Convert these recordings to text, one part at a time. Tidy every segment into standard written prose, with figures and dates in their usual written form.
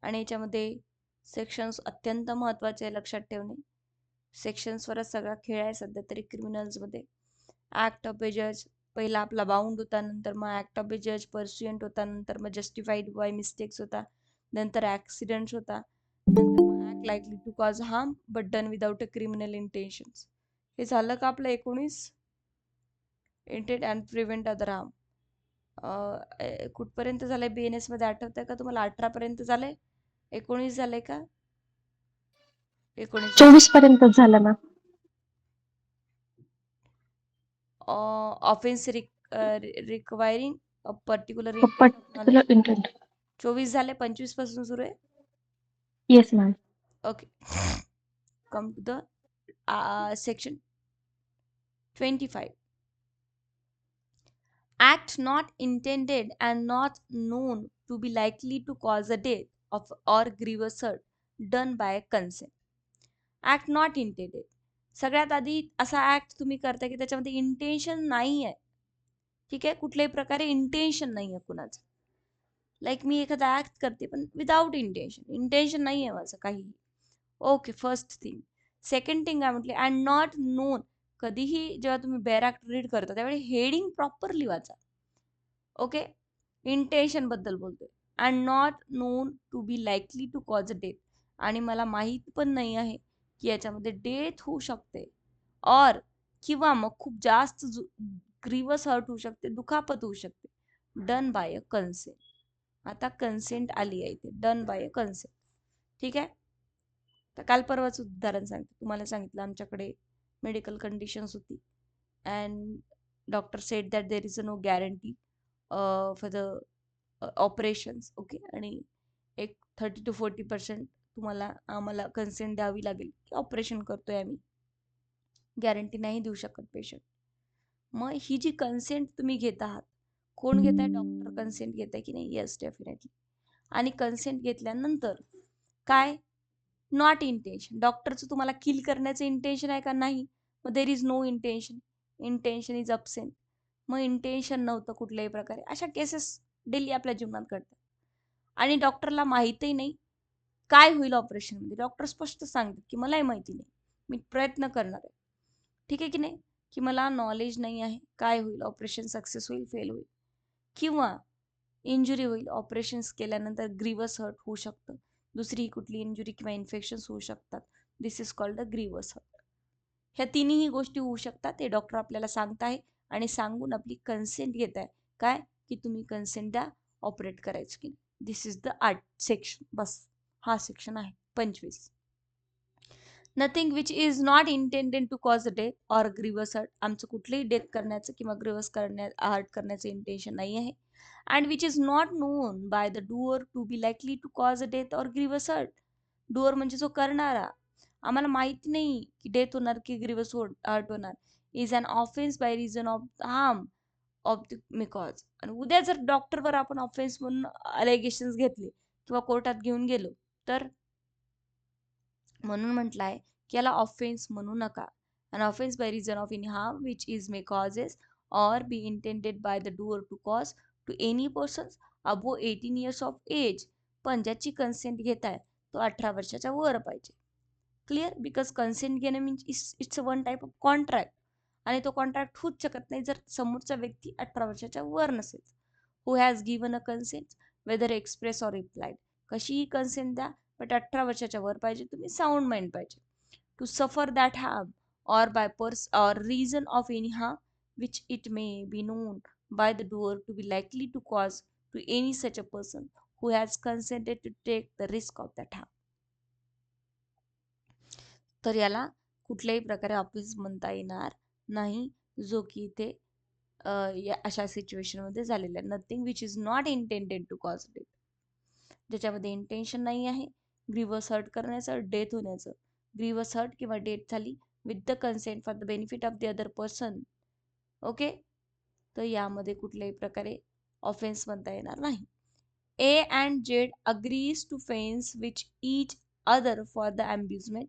आणि याच्यामध्ये सेक्शन्स अत्यंत महत्त्वाचे आहे लक्षात ठेवणे. सेक्शन्सवरच सगळा खेळ आहे सध्या तरी क्रिमिनल्समध्ये. ॲक्ट ऑफ ए जज पहिला आपला बाउंड होता, नंतर मग ॲक्ट ऑफ ए जज पर्स्युएंट होता, नंतर मग जस्टिफाईड बाय मिस्टेक्स होता, नंतर ॲक्सिडेंट्स होता, नंतर मग act likely to cause harm but done without a criminal intentions. हे झालं का आपलं 19 intent and prevent other harm. कुठपर्यंत झालंय BNS मध्ये आठवतंय का तुम्हाला? 18 पर्यंत झालंय? 19 झालंय का? 19 24 पर्यंत झालं ना. Offence requiring a particular intent of knowledge. Particular intent. 24 झाले, 25 पासून सुरू आहे. Yes ma'am. Okay, come to the section 25. Act not intended and not known to be likely to cause a death of or grievous hurt done by consent. Act not intended, सगळ्यात आधी असा act तुम्ही करता की त्याच्यामध्ये intention नाही आहे. ठीक आहे, कुठल्याही प्रकारे इंटेन्शन नाही आहे कुणाचं. लाईक मी एखादा ऍक्ट करते पण विदाउट इंटेन्शन नाही आहे माझं काही. Okay, first thing. Second thing काय म्हटले, अँड नॉट नोन. कधीही जेव्हा तुम्ही बेअर ऍक्ट रीड करता त्यावेळी हेडिंग प्रॉपरली वाचा. ओके, इंटेन्शन बद्दल बोलतोय. And not known to be likely to cause a death, आणि मला माहीत पण नाही आहे की याच्यामध्ये डेथ होऊ शकते और किंवा मग खूप जास्त ग्रीवस हर्ट होऊ शकते, दुखापत होऊ शकते. Done by a consent. आता कन्सेंट आली आहे इथे, डन बाय अ कन्सेंट. ठीक आहे, तर काल परवाच उदाहरण सांगते तुम्हाला. सांगितलं आमच्याकडे मेडिकल कंडिशन्स होती and doctor said that there is a no guarantee for the operations. Okay, आणि एक 30 to 40% तुम्हाला आम्हाला कन्सेंट द्यावी लागेल की ऑपरेशन करतोय आम्ही, गॅरंटी नाही देऊ शकत पेशंट. मग ही जी कन्सेंट तुम्ही घेत आहात, कोण घेत आहे? डॉक्टर कन्सेंट घेत आहे की नाही? Yes, definitely. आणि कन्सेंट घेतल्यानंतर काय? Not intention. डॉक्टरचं तुम्हाला किल करण्याचं इंटेन्शन आहे का? नाही. मग there is no intention, intention is absent. मग इंटेन्शन नव्हतं कुठल्याही प्रकारे. अशा केसेस डेली आपल्या जीवनात घडतात. आणि डॉक्टरला माहीतही नाही काय होईल ऑपरेशनमध्ये. डॉक्टर स्पष्ट सांगतात की मलाही माहिती नाही, मी प्रयत्न करणार आहे. ठीक आहे की नाही? की मला नॉलेज नाही आहे काय होईल, ऑपरेशन सक्सेस होईल, फेल होईल, किंवा इंजुरी होईल. ऑपरेशन्स केल्यानंतर ग्रीवस हर्ट होऊ शकतं, दुसरी कुठली इंजुरी किंवा इन्फेक्शन्स होऊ शकतात. This is called the grievous hurt. ह्या तिन्ही गोष्टी होऊ शकतात, ते डॉक्टर आपल्याला सांगत आहे आणि सांगून आपली कन्सेंट घेत आहे. काय? की तुम्ही कन्सेंट द्या ऑपरेट करायचं की. This is the art section. बस हा सेक्शन आहे 25. Nothing which is not intended to cause a death or grievous hurt. आमचं कुठलंही डेथ करण्याचं किंवा ग्रीवस हर्ट करण्याचं इंटेन्शन नाही आहे. And which is not known by the doer to be likely to cause a death or grievous hurt. Doer म्हणजे जो करणारा. आम्हाला माहिती नाही की डेथ होणार की ग्रीवस हर्ट होणार. Is an offence by reason of harm of the मिकॉज. आणि उद्या जर डॉक्टरवर आपण ऑफेन्स म्हणून अलेगेशन्स घेतले किंवा कोर्टात घेऊन गेलो तर, म्हणून म्हटलंय की याला ऑफेन्स म्हणू नका. An offence by reason of any harm which is may causes or be intended by the doer to cause to any person above 18 years of age. पण ज्याची कन्सेंट घेताय तो 18 वर्षाच्या वर पाहिजे. क्लिअर? बिकॉज कन्सेंट घेणं means it's one type of contract, आणि तो कॉन्ट्रॅक्ट होऊच शकत नाही जर समोरचा व्यक्ती 18 वर्षाच्या वर नसेल. Who has given a consent whether express or replied. कशीही कन्सेंट द्या बट 18 वर्षाच्या वर पाहिजे, तुम्ही साऊंड माइंड पाहिजे. To suffer that harm or by or reason of any harm which it may be known by the doer to be likely to cause to any such a person who has consented to take the risk of that harm. तर याला कुठल्याही प्रकारे offence म्हणता येणार नाही, जो की इथे अशा सिच्युएशन मध्ये झालेला आहे. Nothing which is not intended to cause death, ज्याच्यामध्ये इंटेन्शन नाही आहे ग्रीवस हर्ट करण्याचं, डेथ होण्याचं. ग्रीवस हर्ट किंवा डेथ झाली with the consent for the benefit of the other person. Okay, तर यामध्ये कुठल्याही प्रकारे ऑफेन्स म्हणता येणार नाही. A and Z agrees to fence which each other for the amusement.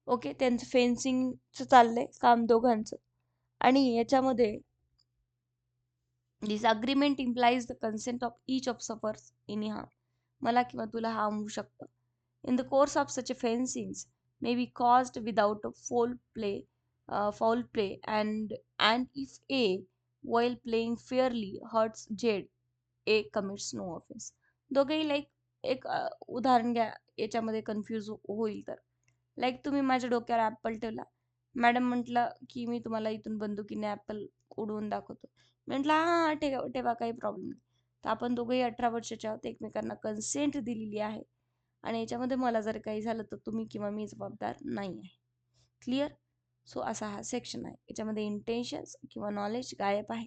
Okay, त्यांचं फेन्सिंगचं चाललंय काम दोघांचं, आणि याच्यामध्ये this agreement implies the consent of each of suffers any harm. मला किंवा तुला हार्म होऊ शकतं. In the course of such offenses may be caused without a foul play and if A while playing fairly hurts Jade, A commits no offense. दोघेही like एक उदाहरण घ्या, याच्यामध्ये कन्फ्यूज होईल तर. लाईक तुम्ही माझ्या डोक्यावर ऍपल ठेवला, मॅडम म्हटलं की मी तुम्हाला इथून बंदुकीने ऍपल उडवून दाखवतो. म्हटलं हा हा ठेवा ठेवा, काही प्रॉब्लेम नाही. तर आपण दोघंही 18 वर्षाचे आहोत, एकमेकांना कन्सेंट दिलेली आहे आणि याच्यामध्ये मला जर काही झालं तर तुम्ही किंवा मी जबाबदार नाही आहे. क्लिअर? सो असा हा सेक्शन आहे. याच्यामध्ये इंटेन्शन्स किंवा नॉलेज गायब आहे.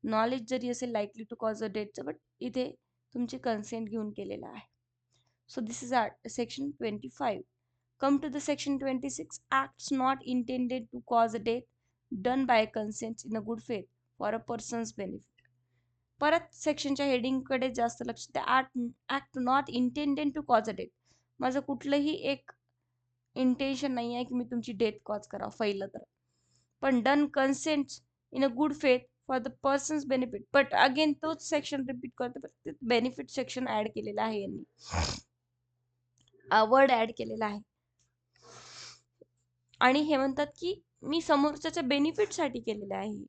नॉलेज जरी असेल लाईकली टू कॉज अ डेथचं, बट इथे तुमची कन्सेंट घेऊन केलेला आहे. So this is our section 25. Come to the section 26. Acts not intended to cause a death done by consent in a good faith for a person's benefit. परत सेक्शनच्या हेडिंगकडे जास्त लक्ष द्या. Act not intended to cause a death. माझं कुठलंही एक intention नाही आहे की मी तुमची डेथ कॉज करा पहिलं तर, पण done consent in a good faith for the persons benefit. But again तोच सेक्शन रिपीट करतो, बेनिफिट सेक्शन ऍड केलेला आहे यांनी, वर्ड ऍड केलेला आहे आणि हे म्हणतात की मी समोरच्याच्या बेनिफिटसाठी केलेलं आहे.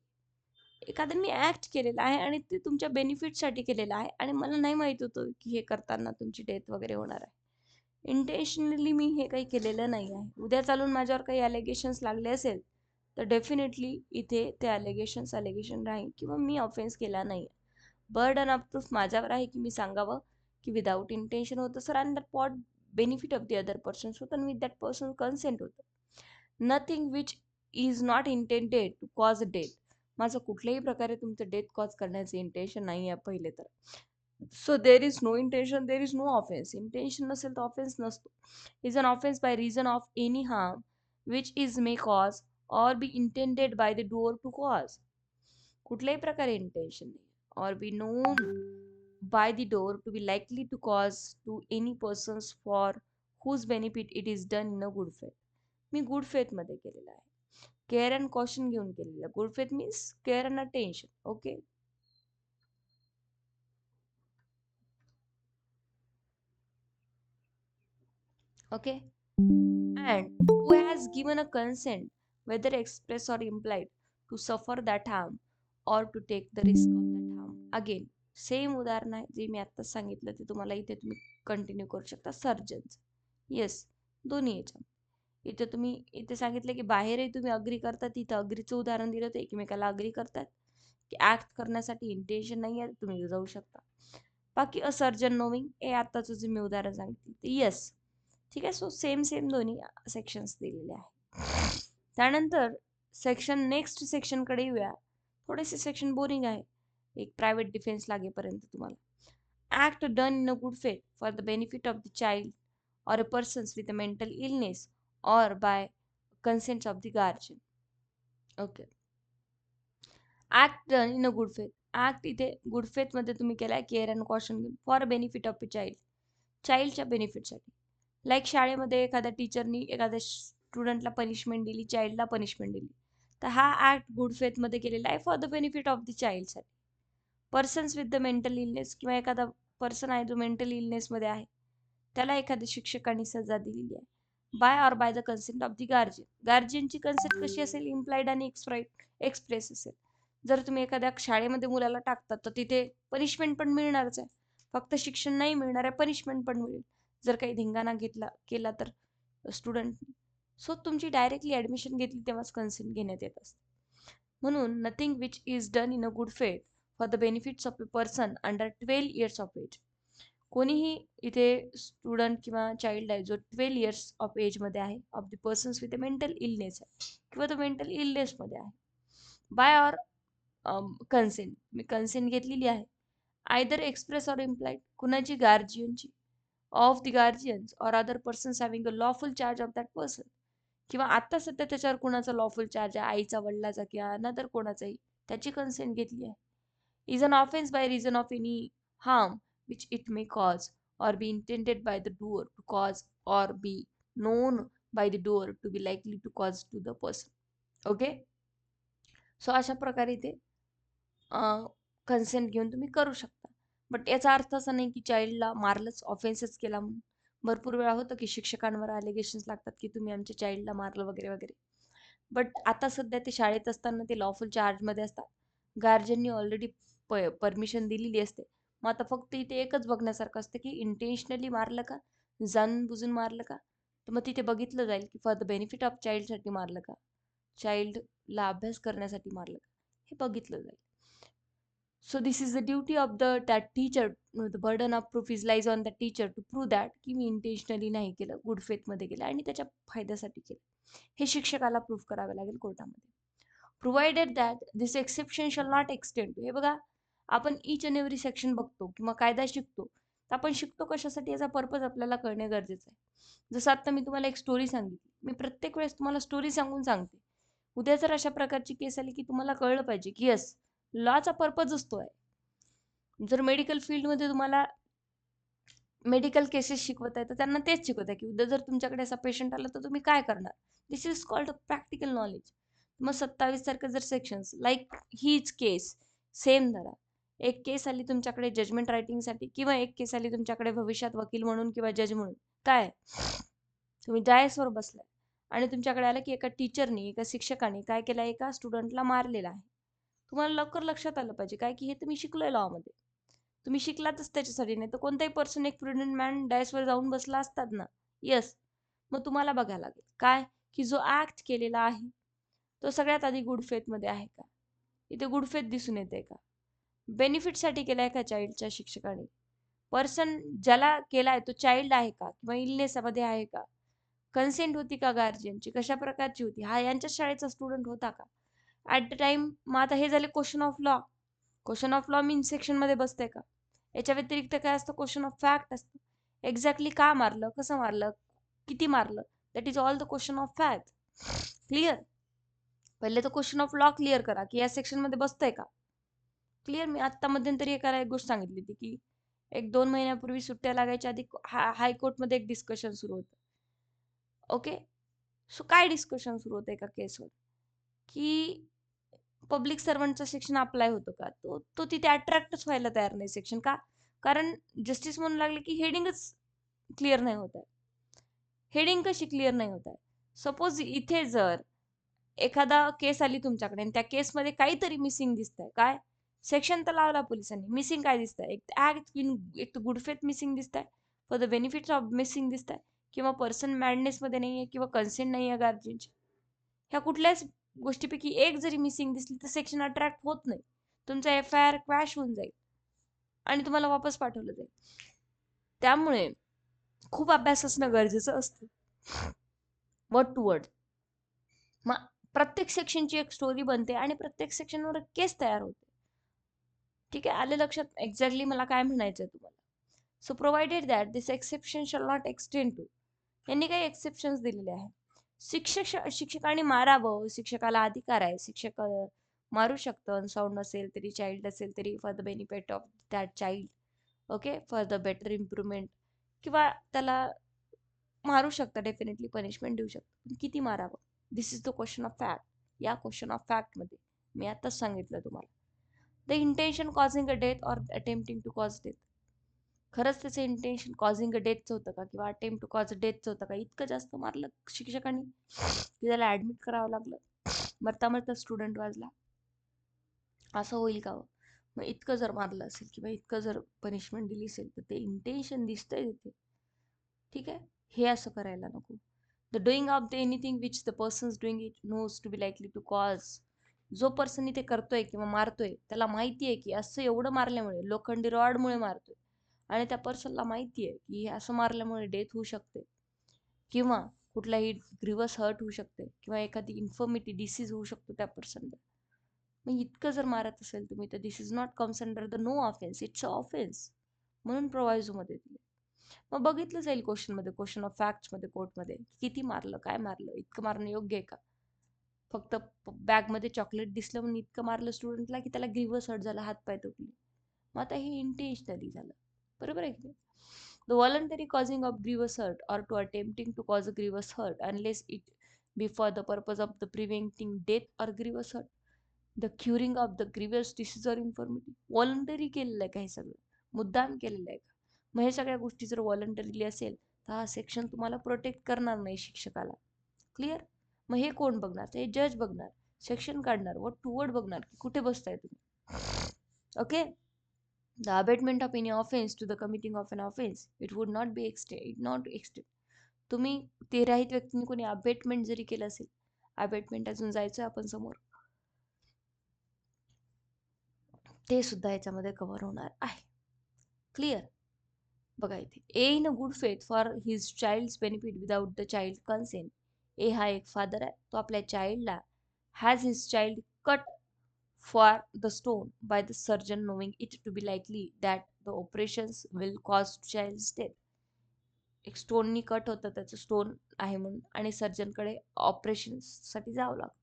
एखादं मी ऍक्ट केलेलं आहे आणि ते तुमच्या बेनिफिटसाठी केलेलं आहे आणि मला नाही माहित होतं की हे करताना तुमची डेथ वगैरे होणार आहे. इंटेन्शनली मी हे काही केलेलं नाही आहे. उद्या चालून माझ्यावर काही अलिगेशन्स लागले असेल तर डेफिनेटली इथे ते अलिगेशन राहील किंवा मी ऑफेन्स केला नाही. बर्डन ऑफ प्रूफ माझ्यावर आहे की मी सांगावं की विदाऊट इंटेन्शन होतं sir, and that what benefit of the other person होतं आणि विथ दॅट पर्सन कन्सेंट होतं. Nothing which is not intended to cause death. माझं कुठल्याही प्रकारे तुमचं डेथ कॉज करण्याचं इंटेन्शन नाही आहे पहिले तर. So there is no intention, there is no offence. Intention नसेल तर ऑफेन्स नसतो. Is an offence by reason of any harm which is may cause or be intended by the doer to cause. कुठल्याही प्रकारे intention नाही, or be known by the door to be likely to cause to any persons for whose benefit it is done in a good faith. Me good faith मध्ये केलेला आहे. Care and caution घेऊन केलेलं. Good faith means care and attention. Okay. Okay. And who has given a consent, whether express or implied, to suffer that harm or to take the risk of that harm. Again, same उदाहरण आहे जे मी आता सांगितलं ते तुम्हाला इथे तुम्ही continue करू शकता. सर्जन्स, येस, दोन्ही याच्या इथे तुम्ही इथे सांगितलं की बाहेरही तुम्ही अग्री करतात, इथं अग्रीचं उदाहरण दिलं तर एकमेकाला अग्री करतात की ऍक्ट करण्यासाठी इंटेन्शन नाही आहे, तुम्ही जाऊ शकता. बाकी अ सर्जन नोविंग हे आत्ताच जे मी उदाहरण सांगितलं ते येस. ठीक आहे. सो सेम सेम दोन्ही सेक्शन्स दिलेले आहे. त्यानंतर सेक्शन नेक्स्ट सेक्शनकडे येऊया. थोडेसे सेक्शन बोरिंग आहे एक प्रायव्हेट डिफेन्स लागेपर्यंत तुम्हाला. Act done in a good faith for the benefit of the child or a persons with a mental illness or by consent of the guardian. Okay. Act done in a good faith. Act इथे good faith मध्ये तुम्ही केलाय care and caution घेऊन for benefit of a child. चाइल्डच्या बेनिफिटसाठी. Like शाळेमध्ये एखाद्या टीचरनी एखाद्या स्टुडंटला पनिशमेंट दिली, चाइल्डला पनिशमेंट दिली, तर हा ऍक्ट गुड फेथ मध्ये केलेला आहे for the benefit of the चाइल्डसाठी. Persons with the mental illness किंवा एखादा पर्सन आहे जो मेंटल इलनेसमध्ये आहे, त्याला एखाद्या शिक्षकांनी सजा दिलेली आहे by or by the consent of the guardian. गार्जियनची कन्सेंट कशी असेल? इम्प्लाइड आणि एक्सप्रेस असेल. जर तुम्ही एखाद्या शाळेमध्ये मुलाला टाकतात तर तिथे पनिशमेंट पण मिळणारच आहे. फक्त शिक्षण नाही मिळणार आहे, पनिशमेंट पण मिळेल जर काही धिंगाणा केला तर स्टुडंट. सो तुमची डायरेक्टली ऍडमिशन घेतली तेव्हाच कन्सेंट घेण्यात येत असते. म्हणून nothing which is done in a good faith for the benefits of a person under 12 years of age. कोणीही इथे स्टुडंट किंवा चाइल्ड आहे जो 12 इयर्स ऑफ एजमध्ये आहे, of the persons with a mental illness आहे किंवा तो मेंटल इलनेसमध्ये आहे, बाय ऑर कन्सेंट, मी कन्सेंट घेतलेली आहे, आयदर एक्सप्रेस ऑर इम्प्लाइड, कुणाची? गार्जियनची, of the guardians or other persons having a lawful charge of that person, किंवा आता सध्या त्याच्यावर कुणाचा लॉफुल चार्ज आहे, आईचा, वडिलाचा किंवा अनदर कोणाचाही, त्याची कन्सेंट घेतली आहे. Is an offence by reason of any harm which it may cause or be intended by the doer to cause or be known by the doer to be likely to cause to the person. Okay. So अशा प्रकारे ते consent घेऊन तुम्ही करू शकता. But याचा अर्थ असा नाही की चाइल्डला मारलंच, ऑफेन्सच केला म्हणून. भरपूर वेळा होतं की शिक्षकांवर अलिगेशन्स लागतात की तुम्ही आमच्या चाइल्डला मारलं वगैरे वगैरे. बट आता सध्या ते शाळेत असताना ते लॉफुल चार्जमध्ये असतात. गार्जननी ऑलरेडी परमिशन दिलेली असते. मग आता फक्त इथे एकच बघण्यासारखं असतं की इंटेन्शनली मारलं का, जाणून बुजून मारलं का. तर मग तिथे बघितलं जाईल की फॉर द बेनिफिट ऑफ चाइल्डसाठी मारलं का, चाइल्डला अभ्यास करण्यासाठी मारलं का, हे बघितलं जाईल. So this is the duty of that teacher. The burden of proof is lies on the teacher to prove that की मी इंटेन्शनली नाही केलं, गुड फेथ मध्ये केलं आणि त्याच्या फायद्यासाठी केलं, हे शिक्षकाला प्रूफ करावे लागेल कोर्टामध्ये. Provided that this exception shall not extend. हे बघा, आपण इच अँड एव्हरी सेक्शन बघतो किंवा कायदा शिकतो, तर आपण शिकतो कशासाठी याचा पर्पज आपल्याला कळणे गरजेचं आहे. जसं आता मी तुम्हाला एक स्टोरी सांगितली, मी प्रत्येक वेळेस तुम्हाला स्टोरी सांगून सांगते. उद्या जर अशा प्रकारची केस आली की तुम्हाला कळलं पाहिजे की यस, लॉचा पर्पज असतो आहे. जर मेडिकल फील्डमध्ये तुम्हाला मेडिकल केसेस शिकवत आहे तर त्यांना तेच शिकवत आहे की उद्या जर तुमच्याकडे असा पेशंट आला तर तुम्ही काय करणार. दिस इज कॉल्ड प्रॅक्टिकल नॉलेज. मग 27 सारखे जर सेक्शन्स लाईक हीच केस सेम धरा, एक केस आली तुमच्याकडे जजमेंट रायटिंगसाठी किंवा एक केस आली तुमच्याकडे भविष्यात वकील म्हणून किंवा जज म्हणून, काय तुम्ही डायसवर बसलाय आणि तुमच्याकडे आलं की एका टीचरनी, एका शिक्षकाने काय केलं, एका स्टुडंटला मारलेला आहे. तुम्हाला लवकर लक्षात आलं पाहिजे काय की हे तुम्ही शिकलोय लॉमध्ये, तुम्ही शिकलातच त्याच्यासाठी, नाही तर कोणताही पर्सन एक प्रुडंट मॅन डायसवर जाऊन बसला असतात ना. येस. मग तुम्हाला बघायला लागेल काय की जो ऍक्ट केलेला आहे तो सगळ्यात आधी गुड फेथ मध्ये आहे का, इथे गुड फेथ दिसून येते का, बेनिफिटसाठी केलाय का चाइल्डच्या शिक्षकाने, पर्सन ज्याला केलाय तो चाइल्ड आहे का किंवा इलनेसमध्ये आहे का, कन्सेंट होती का गार्जियनची, कशा प्रकारची होती, हा यांच्या शाळेचा स्टुडंट होता का ऍट द टाइम. मग आता हे झाले question of law. Question of law mean section मध्ये बसते का. याच्या व्यतिरिक्त काय असतं, क्वेश्चन ऑफ फॅक्ट असतं. एक्झॅक्टली का मारलं, कसं मारलं, किती मारलं, that is all the question of fact. Clear. पहिले तर क्वेश्चन ऑफ लॉ क्लिअर करा की या सेक्शन मध्ये बसतंय का. क्लिअर. मी आत्ता मध्यंतरी एकाला एक गोष्ट सांगितली होती की 1-2 महिन्यापूर्वी सुट्ट्या लागायच्या आधी हायकोर्टमध्ये एक डिस्कशन सुरू होतं. ओके. सो काय डिस्कशन सुरू होतं एका केसवर की पब्लिक सर्वंटचं सेक्शन अप्लाय होतं का, तो तो तिथे अट्रॅक्टच व्हायला तयार नाही सेक्शन का, कारण जस्टिस म्हणू लागले की हेडिंगच क्लिअर नाही होत आहे. हेडिंग कशी क्लिअर नाही होत आहे. सपोज इथे जर एखादा केस आली तुमच्याकडे आणि त्या केसमध्ये काहीतरी मिसिंग दिसतंय, काय सेक्शन तर लावला पोलिसांनी, मिसिंग काय दिसतंय, एक ऍक्ट, एक तर गुड फेथ मिसिंग दिसतंय, for the benefit of missing दिसतंय, किंवा पर्सन मॅडनेस मध्ये नाहीये किंवा कन्सेंट नाहीये गार्जियनची. ह्या कुठल्याच गोष्टीपैकी एक जरी मिसिंग दिसली तर सेक्शन अट्रॅक्ट होत नाही, तुमचा FIR क्रॅश होऊन जाईल आणि तुम्हाला वापस पाठवलं जाईल. त्यामुळे खूप अभ्यास असणं गरजेचं असतं, वर्ड टू वर्ड. मग प्रत्येक सेक्शनची एक स्टोरी बनते आणि प्रत्येक सेक्शनवर केस तयार होते. ठीक आहे, आले लक्षात एक्झॅक्टली मला काय म्हणायचं तुम्हाला. So provided that this exception shall not extend to, यांनी काही एक्सेप्शन्स दिलेले आहे. शिक्षकाने मारावं, शिक्षकाला अधिकार आहे, शिक्षक मारू शकतं, अनसाऊंड असेल तरी, चाइल्ड असेल तरी, for the benefit of that child. Okay, for the better improvement, किंवा त्याला मारू शकता, डेफिनेटली पनिशमेंट देऊ शकता, पण किती मारावं, this is the question of fact. या क्वेश्चन ऑफ फॅक्ट मध्ये मी आताच सांगितलं तुम्हाला, the intention causing a death or attempting to cause death. खरंच त्याचं इंटेन्शन कॉझिंग अ डेथचं होतं का किंवा अटेम्प्ट टू कॉज डेथचं होतं का, इतकं जास्त मारलं शिक्षकांनी की त्याला ऍडमिट करावं लागलं, मरता मरता स्टुडंट वाजला, असं होईल का. मग इतकं जर मारलं असेल किंवा इतकं जर पनिशमेंट दिली असेल तर ते इंटेन्शन दिसतंय तिथे. ठीक आहे, हे असं करायला नको. The doing of the anything which the persons doing it knows to be likely to cause. जो पर्सन इथे करतोय किंवा मारतोय त्याला माहिती आहे की असं एवढं मारल्यामुळे, लोखंडी रॉडमुळे मारतोय आणि त्या पर्सनला माहिती आहे की असं मारल्यामुळे डेथ होऊ शकते किंवा कुठलाही ग्रीवस हर्ट होऊ शकते किंवा एखादी इन्फर्मिटी डिसीज होऊ शकतो त्या पर्सनला. मग इतकं जर मारत असेल तुम्ही तर this is not comes under the no offence, it's a offence, म्हणून प्रोव्हायझो मध्ये दिले. मग बघितलं जाईल क्वेश्चन मध्ये, क्वेश्चन ऑफ फॅक्ट मध्ये, कोर्टमध्ये, किती मारलं, काय मारलं, इतकं मारणं योग्य आहे का. फक्त बॅग मध्ये चॉकलेट दिसलं म्हणून इतकं मारलं स्टुडंटला की त्याला ग्रीवस हर्ट झाला, हात पाय तुटले. मग आता हे इंटेन्शनली झालं, बरोबर आहे की. The voluntary causing of grievous hurt or to attempting to cause a grievous hurt unless it be for the purpose of the preventing death or grievous hurt, the curing of the grievous disease or infirmity. Voluntary केलेलं आहे काही सगळं, मुद्दाम केलेलं आहे का? मग हे सगळ्या गोष्टी जर व्हॉलंटरीली असेल तर हा सेक्शन तुम्हाला प्रोटेक्ट करणार नाही शिक्षकाला. क्लिअर? मग हे कोण बघणार? ते जज बघणार, सेक्शन काढणार, वर्ड टू वर्ड बघणार की कुठे बसताय तुम्ही. Okay. The abatement of any offense to the committing of an offense, it would not be extend. तुम्ही तेराहित व्यक्तीने कोणी अबेटमेंट जरी केलं असेल, अबेटमेंट अजून जायचं आपण समोर, ते सुद्धा याच्यामध्ये कव्हर होणार आहे. क्लिअर? बघा इथे, A in a good faith for his child's benefit without the child consent. A हा एक फादर आहे, तो आपल्या चाइल्डला has his child cut for the stone by the surgeon knowing it to be likely that the operations will cause child's death. एक स्टोननी cut होतं, त्याचं stone आहे म्हणून, आणि सर्जनकडे ऑपरेशन साठी जावं लागतं.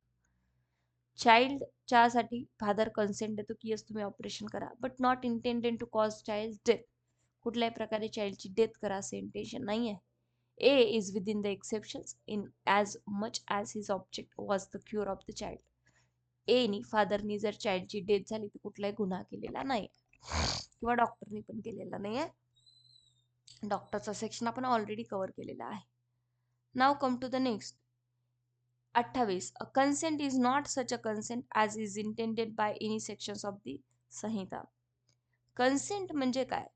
चाइल्डच्या साठी फादर कन्सेंट देतो की यस तुम्ही ऑपरेशन करा, but not intended to cause child death. कुठल्याही प्रकारे चाइल्डची डेथ करा असं इंटेन्शन नाही आहे. A is within the exceptions in as much as his object was the cure of the child. Any फादरनी जर चाइल्डची डेथ झाली तर कुठलाही गुन्हा केलेला नाही किंवा डॉक्टरनी पण केलेला नाही आहे. डॉक्टरचा सेक्शन आपण ऑलरेडी कव्हर केलेला आहे. Now come to the next. 28. A consent is not such a consent as is intended by any sections of the संहिता. कन्सेंट म्हणजे काय?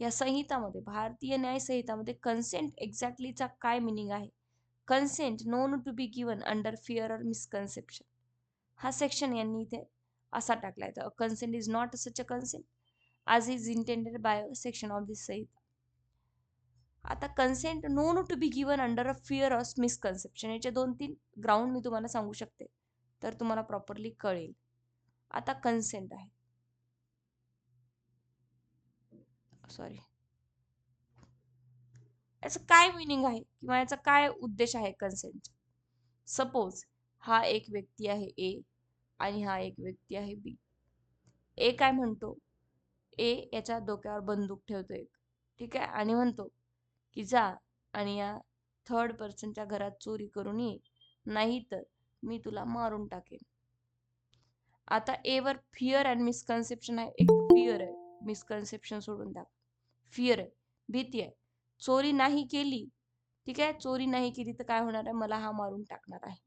या संहितामध्ये, भारतीय न्याय संहितामध्ये कन्सेंट एक्झॅक्टलीचा काय मिनिंग आहे? Consent known to be given under fear or misconception. हा section यांनी इथे असा टाकलाय. तर consent is not such a consent as is intended by section of this संहिता. आता consent known to be given under a fear of misconception, याचे 2-3 ground मी तुम्हाला सांगू शकते तर तुम्हाला प्रॉपरली कळेल. आता कन्सेंट आहे, सॉरी, याचं काय मिनिंग आहे किंवा याचा काय उद्देश आहे कन्सेंट. सपोज हा एक व्यक्ती आहे ए आणि हा एक व्यक्ती आहे बी. ए काय म्हणतो? ए याच्या डोक्यावर बंदूक ठेवतो एक, ठीक आहे, आणि म्हणतो की जा आणि या थर्ड पर्सनच्या घरात चोरी करून ये, नाही तर मी तुला मारून टाकेन. आता ए वर फिअर अँड मिसकन्सेप्शन आहे. एक फिअर आहे, मिसकन्सेप्शन सोडून द्या. फिअर आहे, भीती आहे. चोरी नाही केली, ठीक आहे, चोरी नाही केली तर काय होणार आहे? मला हा मारून टाकणार आहे.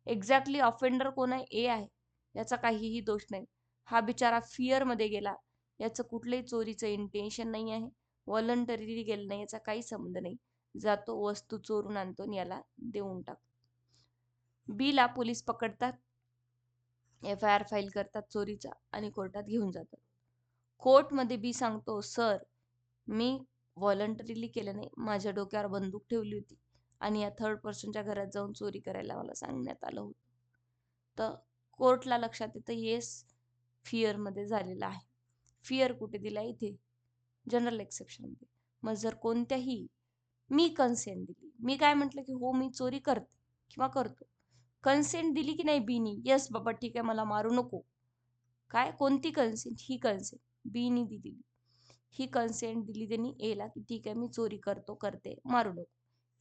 एक्झॅक्टली ऑफेंडर कोण आहे? ए आहे. याचा काहीही दोष नाही. हा बिचारा फिअर मध्ये गेला, याचं कुठलंही चोरीचं इंटेन्शन नाही आहे, व्हॉलंटरीली गेलं नाही, याचा काही संबंध नाही. जातो, वस्तू चोरून आणतो आणि याला देऊन टाकतो. बी ला पोलीस पकडतात, FIR फाईल करतात चोरीचा आणि कोर्टात घेऊन जातात. कोर्टमध्ये बी सांगतो, सर मी व्हॉलंटरीली केलं नाही, माझ्या डोक्यावर बंदूक ठेवली होती आणि या थर्ड पर्सनच्या घरात जाऊन चोरी करायला मला सांगण्यात आलं होतं. तर कोर्टला लक्षात येतं येस फिअर मध्ये झालेला आहे. फिअर कुठे दिला? इथे जनरल एक्सेप्शन मध्ये. मग जर कोणत्याही, मी कन्सेंट दिली, मी काय म्हटलं की हो मी चोरी करते किंवा करतो, कन्सेंट दिली की नाही बीनी, येस बाबा ठीक आहे मला मारू नको, काय कोणती कन्सेंट? ही कन्सेंट बीनी दिली. ही कन्सेंट दिली त्यांनी एला की ठीक आहे मी चोरी करतो, करते, मारू नको.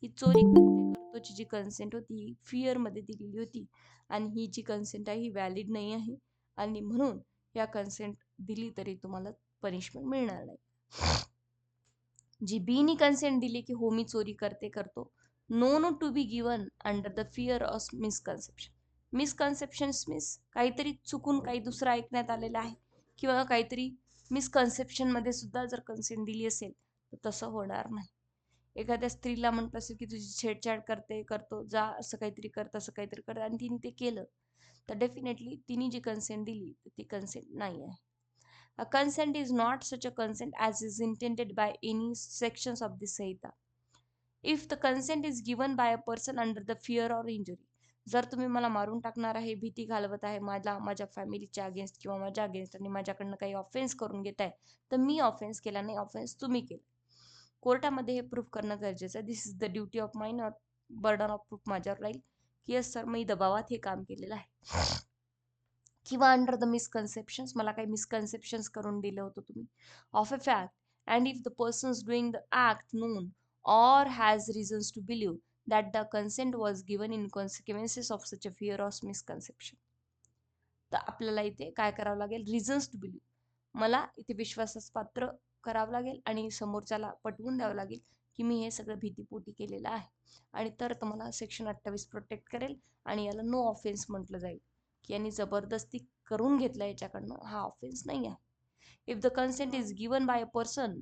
ही चोरी करते करतोची जी कन्सेंट होती ही फिअर मध्ये दिलेली होती आणि ही जी कन्सेंट आहे ही व्हॅलिड नाही आहे आणि म्हणून या कन्सेंट दिली तरी तुम्हाला पनिशमेंट मिळणार नाही. जी बीनी कन्सेंट दिली की हो मी चोरी करते, करतो, know to be given under the fear of misconception. Misconception means काहीतरी चुकून काही दुसरं ऐकण्यात आलेलं आहे किंवा काहीतरी मिसकन्सेप्शन मध्ये सुद्धा जर कन्सेंट दिली असेल तर तसं होणार नाही. एखाद्या स्त्रीला म्हटलं असेल की तुझी छेडछाड करते, करतो, जा असं काहीतरी कर, तसं काहीतरी कर, आणि तिने ते केलं तर डेफिनेटली तिने जी कन्सेंट दिली ती कन्सेंट नाही आहे. A consent is not such a consent as is intended by any sections of the Sahita. If the consent is given by a person under the fear or injury, जर तुम्ही मला मारून टाकणार आहे, भीती घालवत आहे माझ्या फॅमिलीच्या अगेन्स्ट किंवा माझ्या अगेन्स्ट आणि माझ्याकडनं काही ऑफेन्स करून घेत आहे, तर मी ऑफेन्स केला नाही, ऑफेन्स तुम्ही केला. कोर्टामध्ये हे प्रूफ करणं गरजेचं आहे. This is the duty of mine or burden of proof माझ्यावर राहील की यस सर मी दबावात हे काम केलेलं आहे किंवा अंडर द मिसकन्सेप्शन्स, मला काही मिसकन्सेप्शन्स करून दिलं होतं तुम्ही of a fact, and if the persons doing the act non or has reasons to believe that the consent was given in consequences of such a fear or misconception. तर आपल्याला इथे काय करावं लागेल? रिझन्स टू बिलीव्ह, मला इथे विश्वासास पात्र करावं लागेल आणि समोरच्याला पटवून द्यावं लागेल की मी हे सगळं भीतीपोटी केलेलं आहे, आणि तर तुम्हाला सेक्शन 28 प्रोटेक्ट करेल आणि याला नो ऑफेन्स म्हटलं जाईल, की यांनी जबरदस्ती करून घेतलं याच्याकडनं, हा ऑफेन्स नाही आहे. If the consent is given by a person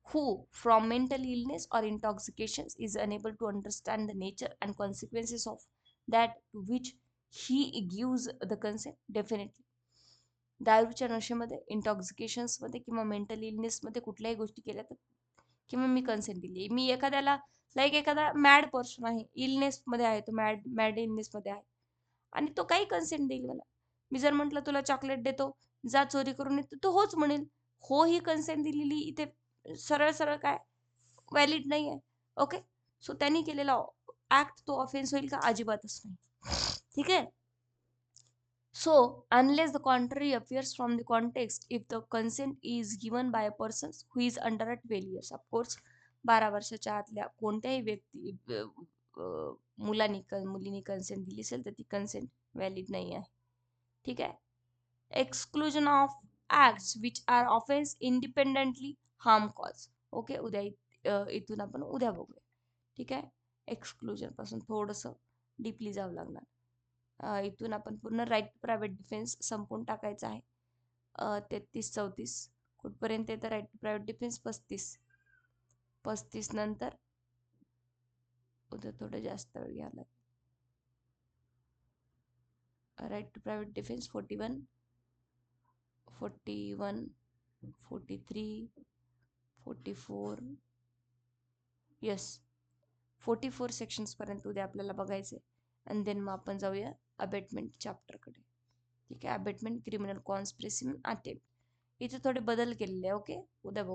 who, from mental illness or intoxication, is unable to understand the nature and consequences of that to which he gives the consent, definitely दारूच्या नशेमध्ये, इंटॉक्सिकेशन्समध्ये किंवा mental इलनेसमध्ये कुठल्याही गोष्टी केल्या तर किंवा मी consent दिली, मी एखाद्याला like एखादा मॅड पर्सन आहे, इलनेसमध्ये आहे, तो मॅड इलनेसमध्ये आहे आणि तो काही कन्सेंट देईल मला. मी जर म्हटलं तुला चॉकलेट देतो, जा चोरी करून येतो, तो होच म्हणेल. हो ही कन्सेंट दिलेली इथे सरळ सरळ काय व्हॅलिड नाही आहे. ओके, सो त्यांनी केलेला ऍक्ट तो ऑफेन्स होईल का? अजिबातच नाही. ठीक आहे. So, unless the contrary appears from the context, if the consent is given by a person who is under at 12 years, of course, 12 वर्षाच्या आतल्या कोणत्याही व्यक्ती मुलीने कन्सेंट दिली असेल तर ती कन्सेंट व्हॅलिड नाही आहे. ठीक आहे. Exclusion of acts which are offence independently harm cause. Okay, इथून आपण उद्या बघूया. ठीक आहे. एक्सक्लुजन पासून थोडंसं डीपली जावं लागणार. इथून आपण पूर्ण राईट टू प्रायव्हेट डिफेन्स संपवून टाकायचं आहे. 33-34 कुठपर्यंत येतं राईट टू प्रायव्हेट डिफेन्स? 35 नंतर उद्या थोडं जास्त वेळ घ्यायला. Right to private defence 41, 43, 44, yes 44 sections पर्यंत उद्या आपल्याला बघायचे. आणि देन मग आपण जाऊया अबेटमेंट चॅप्टरकडे. ठीक आहे. अबेटमेंट, क्रिमिनल कॉन्स्पिरसी, अटेम्प्ट, इथे थोडे बदल केलेले आहे. ओके, उद्या बघू.